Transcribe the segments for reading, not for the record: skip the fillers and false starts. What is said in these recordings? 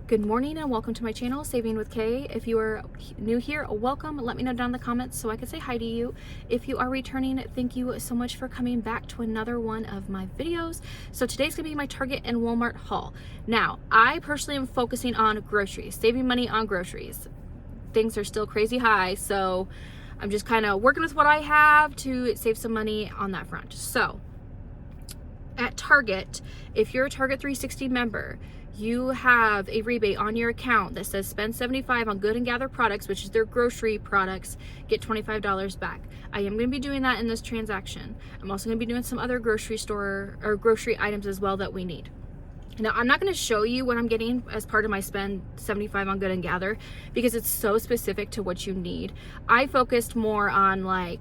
Good morning and welcome to my channel, Saving with Kay. If you are new here, welcome. Let me know down in the comments so I can say hi to you. If you are returning, thank you so much for coming back to another one of my videos. So today's gonna be my Target and Walmart haul. Now, I personally am focusing on groceries, saving money on groceries. Things are still crazy high, so I'm just kind of working with what I have to save some money on that front. So at Target, if you're a Target 360 member, you have a rebate on your account that says spend $75 on Good and Gather products, which is their grocery products, get $25 back. I am going to be doing that in this transaction. I'm also going to be doing some other grocery store or grocery items as well that we need. Now, I'm not going to show you what I'm getting as part of my spend $75 on Good and Gather because it's so specific to what you need. I focused more on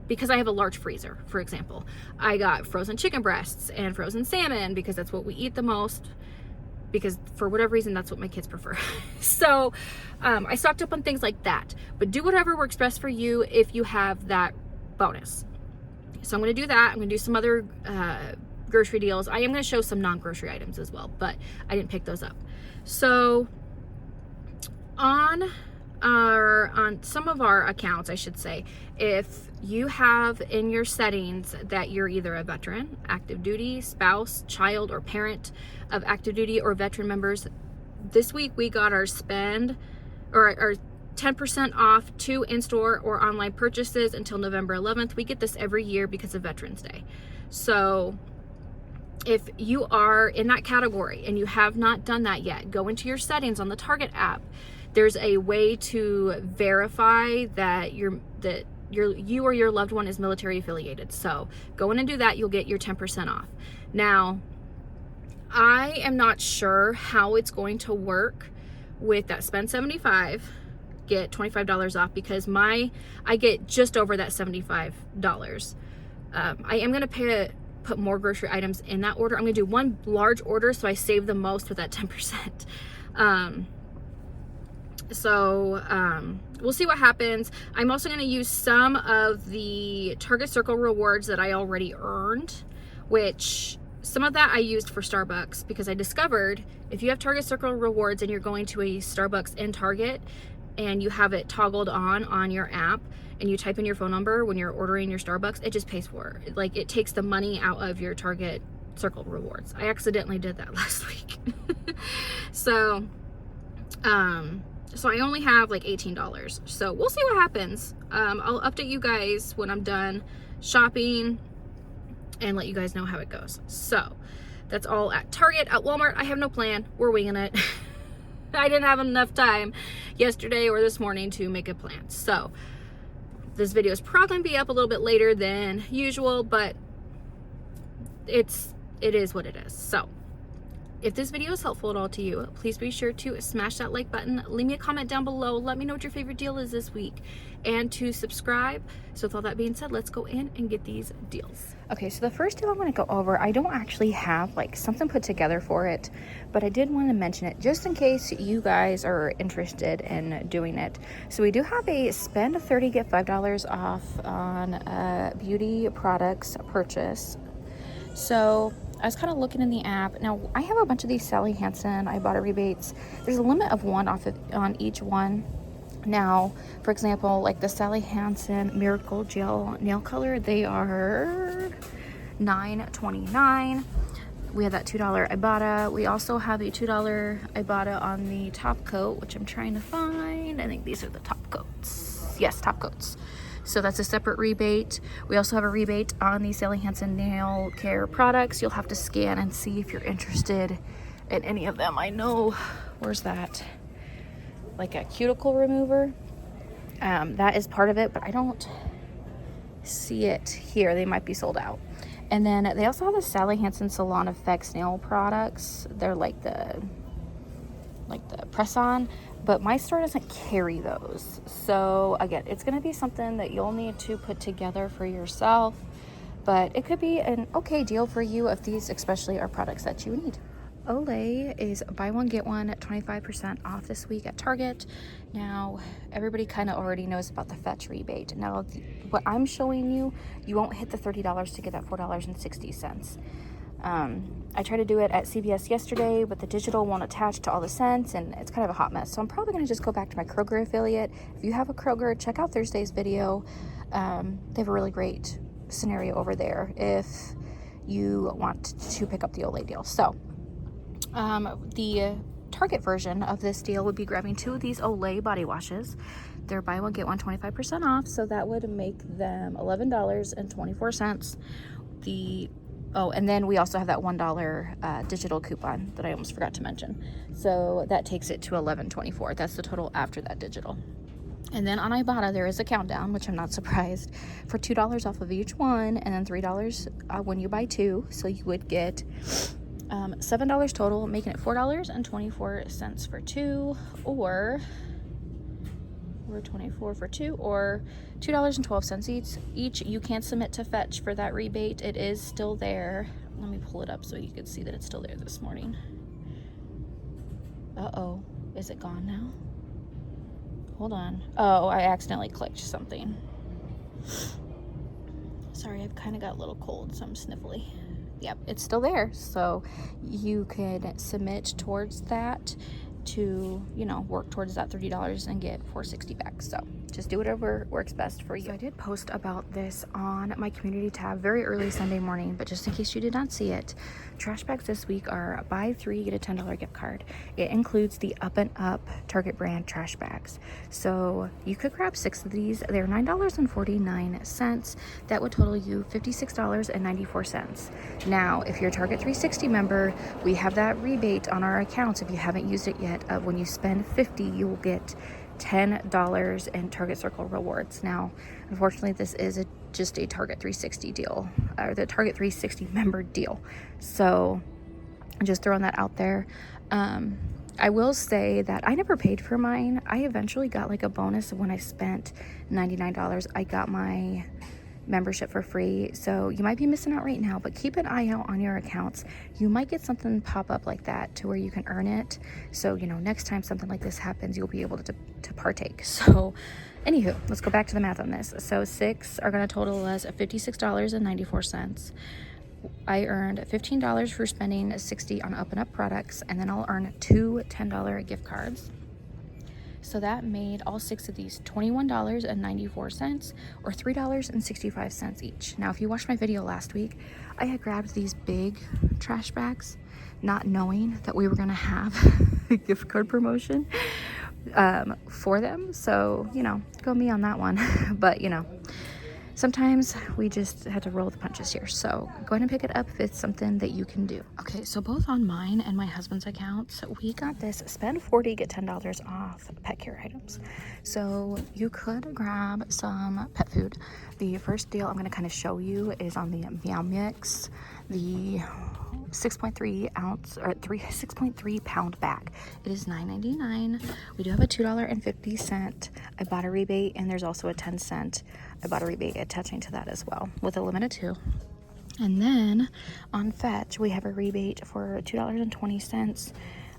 because I have a large freezer, for example. I got frozen chicken breasts and frozen salmon because that's what we eat the most, because for whatever reason, that's what my kids prefer. So I stocked up on things like that, but do whatever works best for you if you have that bonus. So I'm gonna do that. I'm gonna do some other grocery deals. I am gonna show some non-grocery items as well, but I didn't pick those up. So on some of our accounts, I should say, if you have in your settings that you're either a veteran, active duty, spouse, child, or parent of active duty or veteran members, this week we got our spend or our 10% off 2 in-store or online purchases until November 11th. We get this every year because of Veterans Day. So if you are in that category and you have not done that yet, go into your settings on the Target app. There's a way to verify that you or your loved one is military affiliated. So go in and do that. You'll get your 10% off. Now, I am not sure how it's going to work with that spend $75, get $25 off, because I get just over that $75. I am going to put more grocery items in that order. I'm going to do one large order so I save the most with that 10%. We'll see what happens. I'm also going to use some of the Target Circle rewards that I already earned, which some of that I used for Starbucks, because I discovered if you have Target Circle rewards and you're going to a Starbucks in Target and you have it toggled on your app and you type in your phone number when you're ordering your Starbucks, it just pays for it. Like, it takes the money out of your Target Circle rewards. I accidentally did that last week. So I only have like $18. So we'll see what happens. I'll update you guys when I'm done shopping and let you guys know how it goes. So that's all at Target. At Walmart, I have no plan. We're winging it. I didn't have enough time yesterday or this morning to make a plan. So this video is probably going to be up a little bit later than usual, but it is what it is. So if this video is helpful at all to you, please be sure to smash that like button, leave me a comment down below, let me know what your favorite deal is this week, and to subscribe. So with all that being said, let's go in and get these deals. Okay, so the first deal I want to go over, I don't actually have something put together for it, but I did want to mention it just in case you guys are interested in doing it. So we do have a spend 30, get $5 off on beauty products purchase. So I was kind of looking in the app. Now, I have a bunch of these Sally Hansen IBOTTA rebates. There's a limit of one off on each one. Now, for example, like the Sally Hansen Miracle Gel Nail Color, they are $9.29. We have that $2 IBOTTA. We also have a $2 IBOTTA on the top coat, which I'm trying to find. I think these are the top coats. Yes, top coats. So that's a separate rebate. We also have a rebate on the Sally Hansen nail care products. You'll have to scan and see if you're interested in any of them. I know, where's that? Like a cuticle remover. That is part of it, but I don't see it here. They might be sold out. And then they also have the Sally Hansen Salon Effects nail products. They're like the press-on, but my store doesn't carry those. So again, it's going to be something that you'll need to put together for yourself, but it could be an okay deal for you if these especially are products that you need. Olay is buy one get one at 25% off this week at Target. Now, everybody kind of already knows about the fetch rebate. Now, what I'm showing you, you won't hit the $30 to get that $4.60. I tried to do it at CVS yesterday, but the digital won't attach to all the scents, and it's kind of a hot mess. So I'm probably going to just go back to my Kroger affiliate. If you have a Kroger, check out Thursday's video. They have a really great scenario over there if you want to pick up the Olay deal. So the Target version of this deal would be grabbing 2 of these Olay body washes. They're buy one get one 25% off, so that would make them $11.24. Oh, and then we also have that $1 digital coupon that I almost forgot to mention. So that takes it to $11.24. That's the total after that digital. And then on Ibotta, there is a countdown, which I'm not surprised, for $2 off of each one, and then $3 when you buy 2. So you would get $7 total, making it $4.24 for 2, or 24 for 2, or $2.12 each. You can submit to Fetch for that rebate. It is still there. Let me pull it up so you can see that it's still there this morning. Uh-oh, is it gone now? Hold on. Oh, I accidentally clicked something. Sorry, I've kind of got a little cold, so I'm sniffly. Yep, it's still there. So you could submit towards that to, work towards that $30 and get $4.60 back. So just do whatever works best for you. So I did post about this on my community tab very early Sunday morning, but just in case you did not see it, trash bags this week are buy 3 get a $10 gift card. It includes the Up and Up Target brand trash bags. So you could grab 6 of these. They're $9.49. That would total you $56.94. Now, if you're a Target 360 member, we have that rebate on our accounts if you haven't used it yet. When you spend $50, you will get $10 in Target Circle rewards. Now, unfortunately, this is just a Target 360 deal, or the Target 360 member deal. So just throwing that out there. I will say that I never paid for mine. I eventually got like a bonus when I spent $99. I got my membership for free, so you might be missing out right now, but keep an eye out on your accounts. You might get something pop up like that to where you can earn it, so next time something like this happens, you'll be able to partake. So anywho, let's go back to the math on this. So 6 are going to total us $56.94. I earned $15 for spending $60 on Up and Up products, and then I'll earn 2 $10 gift cards. So that made all 6 of these $21.94, or $3.65 each. Now, if you watched my video last week, I had grabbed these big trash bags, not knowing that we were going to have a gift card promotion for them. So, go me on that one. But, sometimes we just had to roll the punches here. So go ahead and pick it up if it's something that you can do. Okay, so both on mine and my husband's accounts, we got this spend $40, get $10 off pet care items. So you could grab some pet food. The first deal I'm going to kind of show you is on the Meow Mix, the 6.3 ounce or 6.3 pound bag. It is $9.99. We do have a $2.50 Ibotta rebate, and there's also a 10-cent Ibotta rebate attaching to that as well, with a limit of 2. And then on Fetch, we have a rebate for $2.20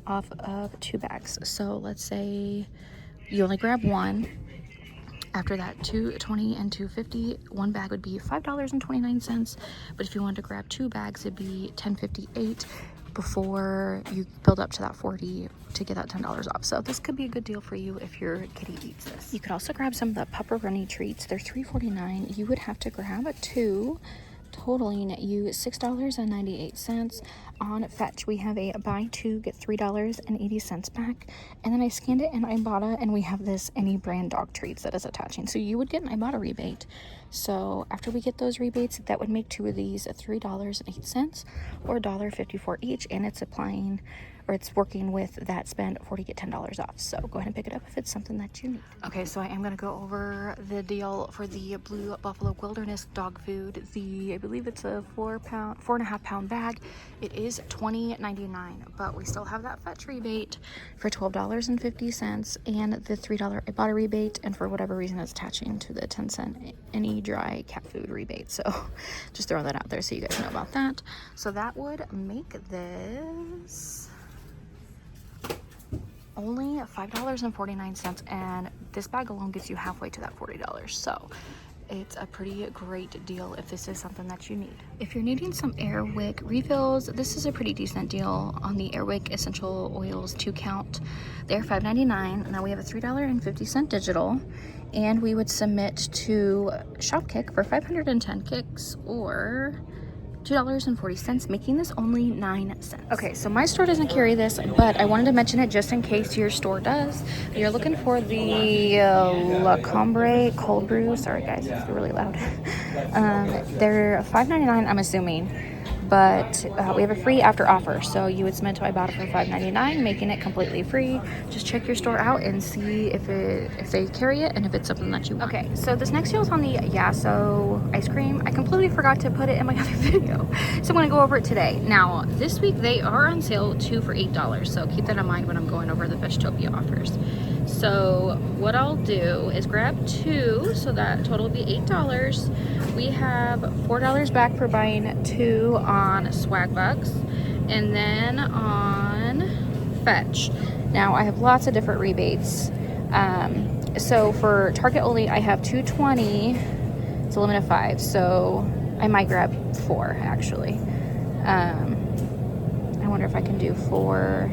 off of 2 bags. So let's say you only grab 1. After that, $2.20 and $2.50, 1 bag would be $5.29. But if you wanted to grab 2 bags, it'd be $10.58 before you build up to that $40 to get that $10 off. So this could be a good deal for you if your kitty eats this. You could also grab some of the pepperoni treats. They're $3.49. You would have to grab 2, totaling you $6.98. On Fetch, we have a buy 2 get $3.80 back, and then I scanned it in Ibotta, and we have this any brand dog treats that is attaching. So you would get an Ibotta rebate. So after we get those rebates, that would make 2 of these $3.08, or $1.54 each, and it's applying, or it's working with that spend $40 get $10 off. So go ahead and pick it up if it's something that you need. Okay, so I am going to go over the deal for the Blue Buffalo Wilderness dog food. I believe it's a 4.5 pound bag. It is $20.99, but we still have that Fetch rebate for $12.50 and the $3 Ibotta rebate, and for whatever reason it's attaching to the 10-cent any dry cat food rebate. So just throw that out there so you guys know about that. So that would make this only $5.49, and this bag alone gets you halfway to that $40. So it's a pretty great deal if this is something that you need. If you're needing some Airwick refills, this is a pretty decent deal on the Airwick Essential Oils 2 count. They're $5.99. Now we have a $3.50 digital, and we would submit to Shopkick for 510 kicks or $2.40, making this only 9 cents. Okay, so my store doesn't carry this, but I wanted to mention it just in case your store does. You're looking for the La Combre cold brew. Sorry guys, it's really loud. They're $5.99, I'm assuming, but we have a free after offer, so you would submit to IBOTTA for $5.99, making it completely free. Just check your store out and see if they carry it and if it's something that you want. Okay, so this next deal is on the Yasso ice cream. I completely forgot to put it in my other video, so I'm gonna go over it today. Now, this week they are on sale 2 for $8, so keep that in mind when I'm going over the Vegetopia offers. So what I'll do is grab 2, so that total will be $8. We have $4 back for buying 2 on Swag Bucks, and then on Fetch. Now I have lots of different rebates. So for Target only, I have $2.20. It's a limit of 5, so I might grab 4 actually. I wonder if I can do 4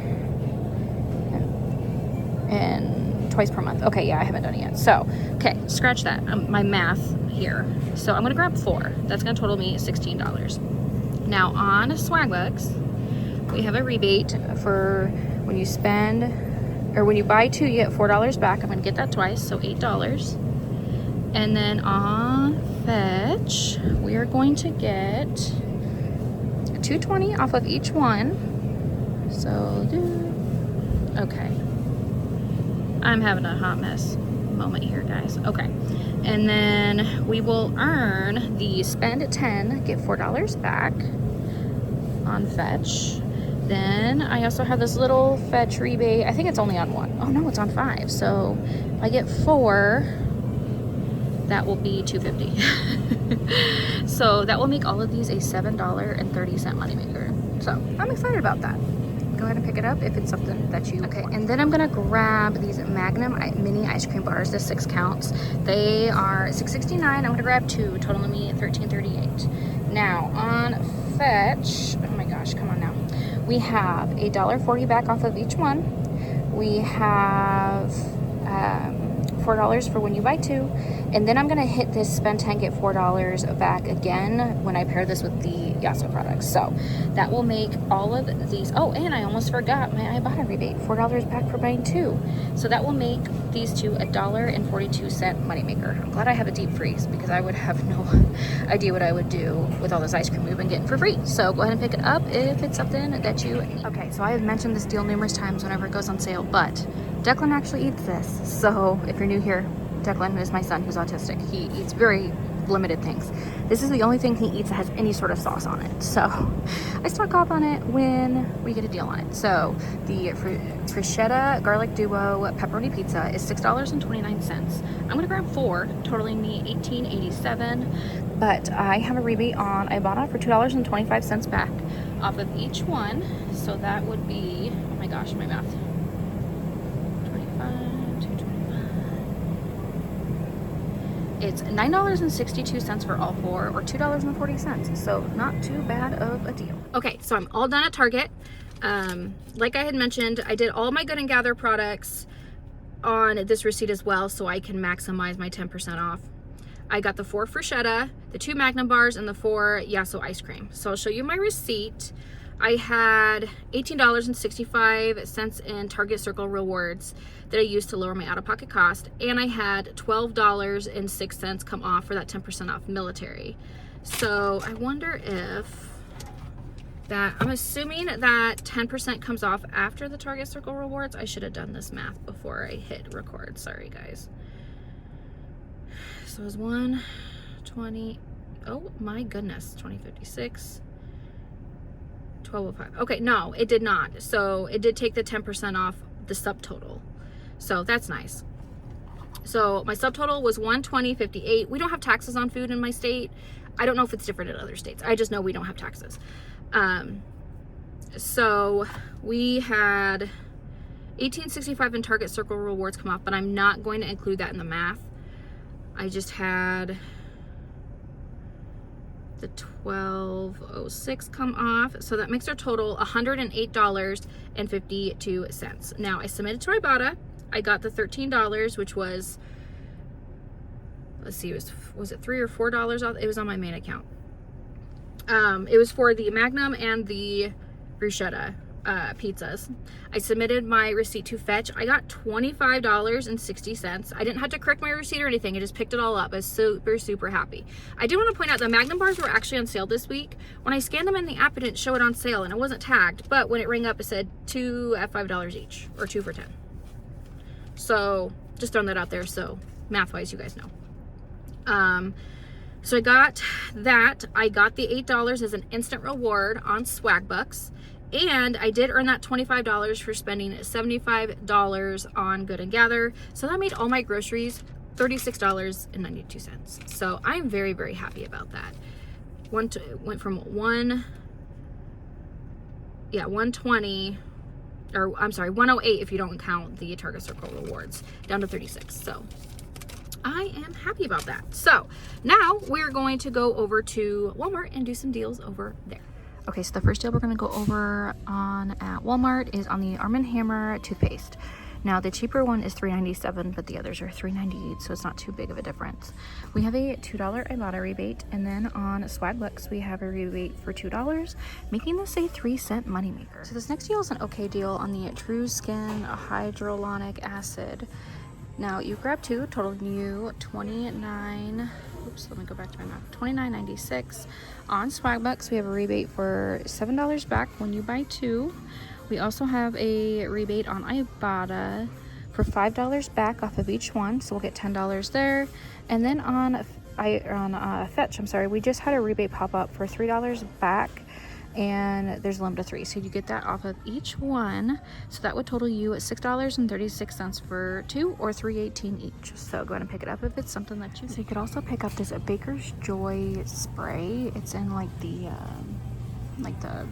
and twice per month. Okay, yeah, I haven't done it yet. So, okay, scratch that. My math here. So I'm gonna grab 4. That's gonna total me $16. Now on Swagbucks, we have a rebate for when you spend, or when you buy 2, you get $4 back. I'm gonna get that twice, so $8. And then on Fetch, we are going to get $2.20 off of each one. So, okay. I'm having a hot mess moment here, guys. Okay. And then we will earn the spend 10, get $4 back on Fetch. Then I also have this little Fetch rebate. I think it's only on 1. Oh no, it's on 5. So if I get 4, that will be $2.50. So that will make all of these a $7.30 moneymaker. So I'm excited about that. Go ahead and pick it up if it's something that you want. And then I'm gonna grab these Magnum mini ice cream bars, the 6 counts. They are $6.69. I'm gonna grab 2, totaling me $13.38. Now on Fetch, oh my gosh, come on now. We have a $1.40 back off of each one. We have $4 for when you buy 2, and then I'm gonna hit this spend 10 get $4 back again when I pair this with the Yasso products. So that will make all of these. Oh, and I almost forgot my IBOTTA rebate, $4 back for buying 2. So that will make these 2 $1.42 moneymaker. I'm glad I have a deep freeze because I would have no idea what I would do with all this ice cream we've been getting for free. So go ahead and pick it up if it's something that you need. Okay, so I have mentioned this deal numerous times whenever it goes on sale, but Declan actually eats this. So if you're new here, Declan is my son who's autistic. He eats very limited things. This is the only thing he eats that has any sort of sauce on it. So I stock up on it when we get a deal on it. So the Freschetta Garlic Duo Pepperoni Pizza is $6.29. I'm gonna grab 4, totaling me $18.87. But I have a rebate on IBOTTA for $2.25 back off of each one. So that would be, oh my gosh, my math. It's $9.62 for all 4, or $2.40. So not too bad of a deal. Okay, so I'm all done at Target. Like I had mentioned, I did all my Good and Gather products on this receipt as well, so I can maximize my 10% off. I got the 4 Freschetta, the 2 Magnum bars, and the 4 Yasso ice cream. So I'll show you my receipt. I had $18.65 in Target Circle rewards that I used to lower my out-of-pocket cost, and I had $12.06 come off for that 10% off military. So I wonder if that, I'm assuming that 10% comes off after the Target Circle rewards. I should have done this math before I hit record. Sorry guys. So it was 120, oh my goodness, 2056. 1205. Okay, no, it did not. So it did take the 10% off the subtotal. So that's nice. So my subtotal was $120.58. We don't have taxes on food in my state. I don't know if it's different in other states. I just know we don't have taxes. So we had $18.65 in Target Circle rewards come off, but I'm not going to include that in the math. I just had the $12.06 come off. So that makes our total $108.52. Now I submitted to IBOTTA. I got the $13, which was, let's see, was it $3 or $4 off? It was on my main account. It was for the Magnum and the bruschetta pizzas. I submitted my receipt to Fetch. I got $25.60. I didn't have to correct my receipt or anything. I just picked it all up. I was super happy. I do want to point out the Magnum bars were actually on sale this week. When I scanned them in the app, it didn't show it on sale and it wasn't tagged, but when it rang up, it said 2 at $5 each, or 2 for $10. So just throwing that out there, so math wise you guys know. So I got that. I got the $8 as an instant reward on Swag Bucks, and I did earn that $25 for spending $75 on Good and Gather. So that made all my groceries $36.92. So I'm very happy about that. Went from 120, or I'm sorry, 108 if you don't count the Target Circle rewards, down to 36. So I am happy about that. So now we're going to go over to Walmart and do some deals over there. Okay, so the first deal we're going to go over on at Walmart is on the Arm & Hammer toothpaste. Now the cheaper one is $3.97, but the others are $3.98, so it's not too big of a difference. We have a $2 Ibotta rebate, and then on Swag Bucks we have a rebate for $2, making this a 3-cent moneymaker. So this next deal is an okay deal on the True Skin Hyaluronic Acid. Now you grab 2, totaling you $29.96. On Swag Bucks we have a rebate for $7 back when you buy 2. We also have a rebate on Ibotta for $5 back off of each one, so we'll get $10 there. And then on Fetch, we just had a rebate pop up for $3 back, and there's a limit of 3, so you get that off of each one. So that would total you at $6.36 for 2, or $3.18 each. So go ahead and pick it up if it's something that you. So you could also pick up this Baker's Joy spray. It's in like the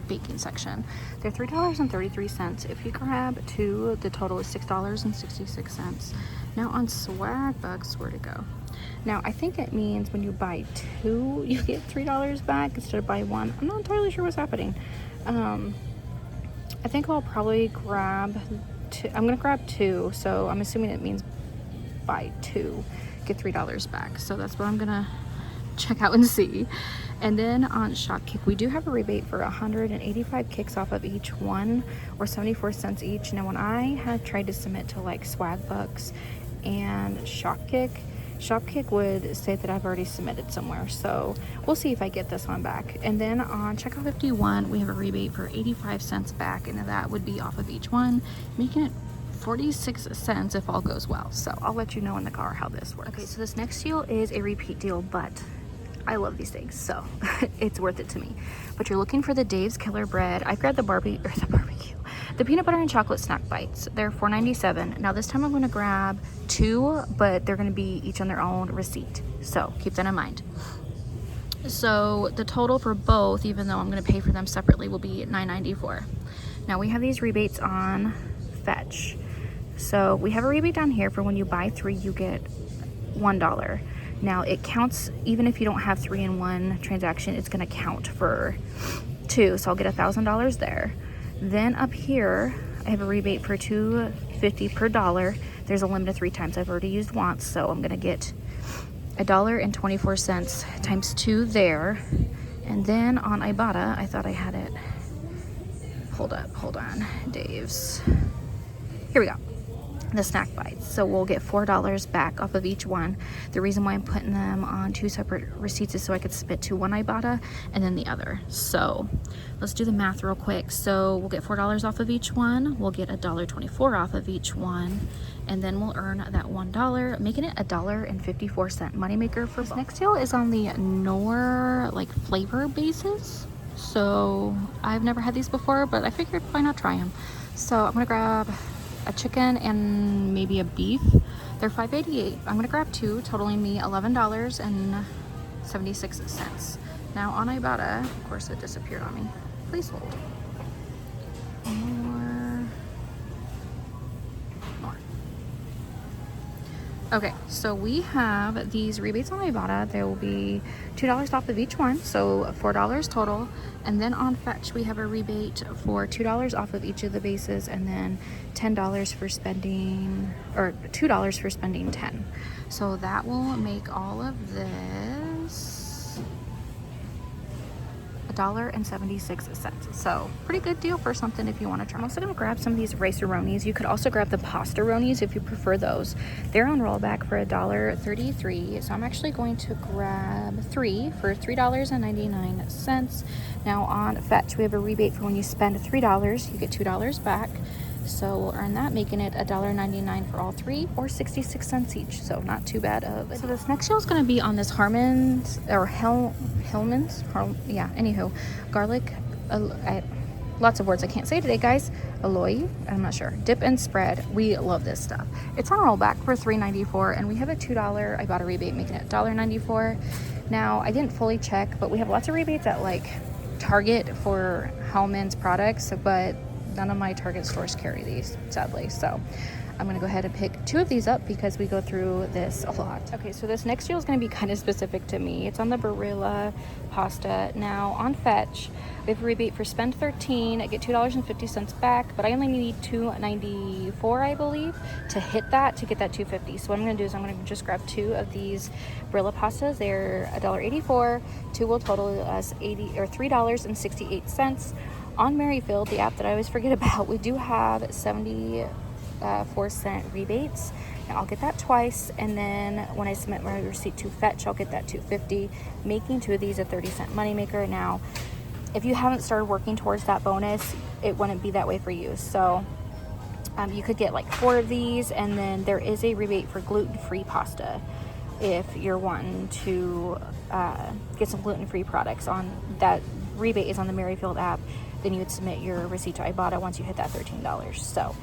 baking section. They're $3.33. If you grab 2, the total is $6.66. Now on Swag Bucks, where'd it go? Now I think it means when you buy 2 you get $3 back instead of buy 1. I'm not entirely sure what's happening. I think I'll probably grab 2. I'm gonna grab 2, so I'm assuming it means buy 2 get $3 back. So that's what I'm gonna check out and see. And then on Shopkick we do have a rebate for 185 kicks off of each one, or 74 cents each. Now when I had tried to submit to like Swag Bucks and Shopkick would say that I've already submitted somewhere, so we'll see if I get this one back. And then on Checkout 51 we have a rebate for 85 cents back, and that would be off of each one, making it 46 cents if all goes well. So I'll let you know in the car how this works. Okay, so this next deal is a repeat deal, but I love these things, so it's worth it to me. But you're looking for the Dave's Killer Bread. I grabbed the peanut butter and chocolate snack bites. They're $4.97. Now this time I'm going to grab 2, but they're going to be each on their own receipt, so keep that in mind. So the total for both, even though I'm going to pay for them separately, will be $9.94. Now we have these rebates on Fetch. So we have a rebate down here for when you buy 3 you get $1. Now it counts even if you don't have 3 in one transaction, it's going to count for 2, so I'll get $1,000 there. Then up here I have a rebate for $2.50 per dollar. There's a limit of 3 times. I've already used once, so I'm going to get $1.24 times 2 there. And then on Ibotta, I thought I had it. Hold on, Dave's. Here we go. The snack bites. So we'll get $4 back off of each one. The reason why I'm putting them on 2 separate receipts is so I could submit to one Ibotta and then the other. So let's do the math real quick. So we'll get $4 off of each one. We'll get $1.24 off of each one, and then we'll earn that $1, making it $1.54 moneymaker for both. This next deal is on the Knorr flavor bases. So I've never had these before, but I figured why not try them. So I'm gonna grab a chicken and maybe a beef. They're $5.88. I'm gonna grab 2, totaling me $11.76. Now on Ibotta, of course it disappeared on me. Please hold. More. Okay, so we have these rebates on IBOTTA. There will be $2 off of each one, so $4 total. And then on Fetch, we have a rebate for $2 off of each of the bases, and then $10 for spending, or $2 for spending 10. So that will make all of this $1.76. So pretty good deal for something if you want to try. I'm also going to grab some of these rice-a-ronis. You could also grab the pasta-ronis if you prefer those. They're on rollback for $1.33. So I'm actually going to grab 3 for $3.99. Now on Fetch, we have a rebate for when you spend $3, you get $2 back. So we'll earn that, making it $1.99 for all 3, or 66 cents each. So not too bad of it. So this next show is going to be on this Harmon's, or Hellman's, yeah, anywho, garlic, lots of words I can't say today, guys. Aloy, I'm not sure. Dip and spread. We love this stuff. It's on rollback for $3.94, and we have a $2 IBOTTA rebate, making it $1.94. Now, I didn't fully check, but we have lots of rebates at like Target for Hellman's products, but none of my Target stores carry these, sadly. So I'm gonna go ahead and pick 2 of these up because we go through this a lot. Okay, so this next deal is gonna be kind of specific to me. It's on the Barilla pasta. Now on Fetch, we have a rebate for spend 13. I get $2.50 back, but I only need $2.94, I believe, to hit that, to get that $2.50. So what I'm gonna do is I'm gonna just grab 2 of these Barilla pastas. They're $1.84. 2 will total us $3.68. On Merrifield, the app that I always forget about, we do have 74-cent rebates. Now I'll get that twice, and then when I submit my receipt to Fetch, I'll get that $2.50, making 2 of these a 30-cent moneymaker. Now, if you haven't started working towards that bonus, it wouldn't be that way for you. So you could get like 4 of these, and then there is a rebate for gluten-free pasta if you're wanting to get some gluten-free products. On that rebate is on the Merrifield app. Then you would submit your receipt to IBOTTA once you hit that $13. So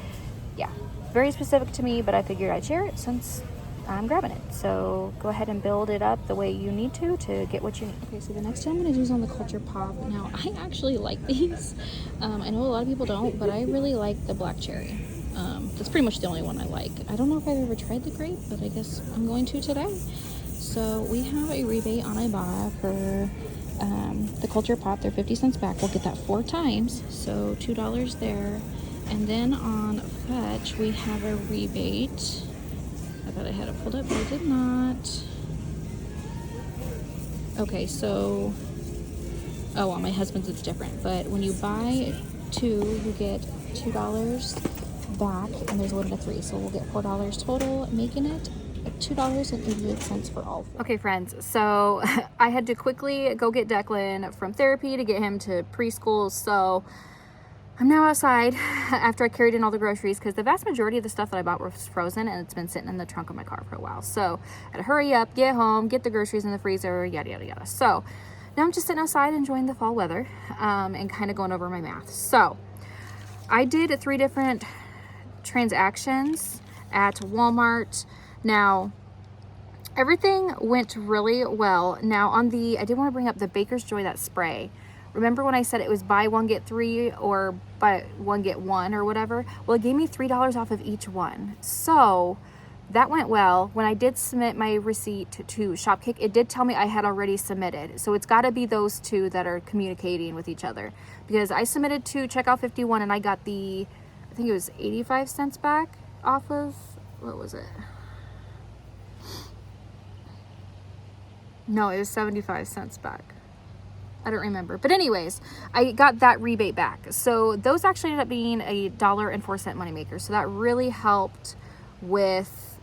yeah, very specific to me, but I figured I'd share it since I'm grabbing it. So go ahead and build it up the way you need to get what you need. Okay, so the next one I'm going to do is on the Culture Pop. Now, I actually like these. I know a lot of people don't, but I really like the black cherry. That's pretty much the only one I like. I don't know if I've ever tried the grape, but I guess I'm going to today. So we have a rebate on IBOTTA for the Culture Pop. They're 50 cents back. We'll get that 4 times, so $2 there. And then on Fetch, we have a rebate. I thought I had it pulled up, but I did not. Okay, so, oh, on my husband's it's different, but when you buy 2, you get $2 back, and there's a limit of 3, so we'll get $4 total, making it $2.88 for all 4. Okay, friends, so I had to quickly go get Declan from therapy to get him to preschool, so I'm now outside after I carried in all the groceries because the vast majority of the stuff that I bought was frozen, and it's been sitting in the trunk of my car for a while. So I had to hurry up, get home, get the groceries in the freezer, yada, yada, yada. So now I'm just sitting outside enjoying the fall weather and kind of going over my math. So I did 3 different transactions at Walmart. Now, everything went really well. Now, on the, I did want to bring up the Baker's Joy, that spray. Remember when I said it was buy 1, get 3, or buy 1, get 1, or whatever? Well, it gave me $3 off of each one. So that went well. When I did submit my receipt to Shopkick, it did tell me I had already submitted. So it's got to be those 2 that are communicating with each other. Because I submitted to Checkout 51, and I got the, I think it was 85 cents back off of, what was it? No, it was 75 cents back. I don't remember. But anyways, I got that rebate back. So those actually ended up being $1.04 moneymaker. So that really helped with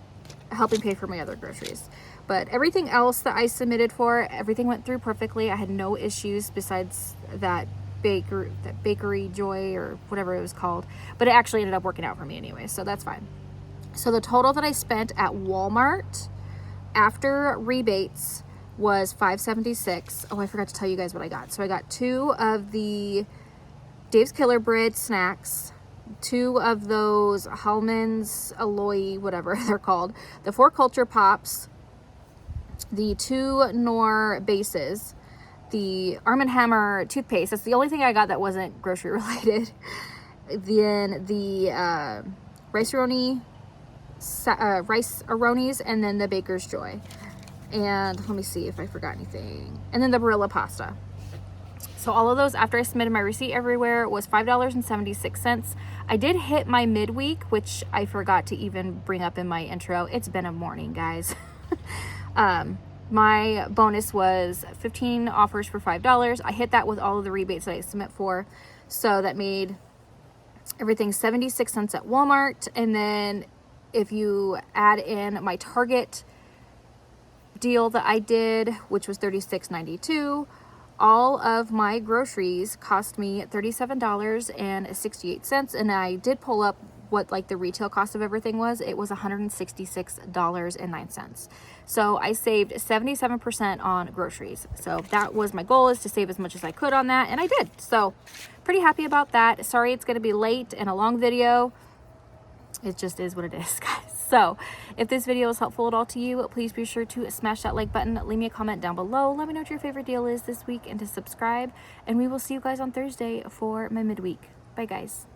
helping pay for my other groceries. But everything else that I submitted for, everything went through perfectly. I had no issues besides that bakery joy or whatever it was called. But it actually ended up working out for me anyway. So that's fine. So the total that I spent at Walmart after rebates was $5.76. Oh, I forgot to tell you guys what I got. So I got 2 of the Dave's Killer Bread snacks, 2 of those Hellman's Aloy, whatever they're called, the 4 Culture Pops, the 2 Knorr bases, the Arm & Hammer toothpaste. That's the only thing I got that wasn't grocery related. Then the rice-a-roni rice aronis, and then the Baker's Joy. And let me see if I forgot anything. And then the Barilla pasta. So all of those, after I submitted my receipt everywhere, was $5.76. I did hit my midweek, which I forgot to even bring up in my intro. It's been a morning, guys. My bonus was 15 offers for $5. I hit that with all of the rebates that I submit for. So that made everything 76 cents at Walmart. And then if you add in my Target deal that I did, which was $36.92, all of my groceries cost me $37.68. And I did pull up what like the retail cost of everything was. It was $166.09. So I saved 77% on groceries. So that was my goal, is to save as much as I could on that, and I did. So pretty happy about that. Sorry it's going to be late and a long video. It just is what it is, guys. So if this video is helpful at all to you, please be sure to smash that like button, leave me a comment down below, let me know what your favorite deal is this week, and to subscribe. And we will see you guys on Thursday for my midweek. Bye, guys.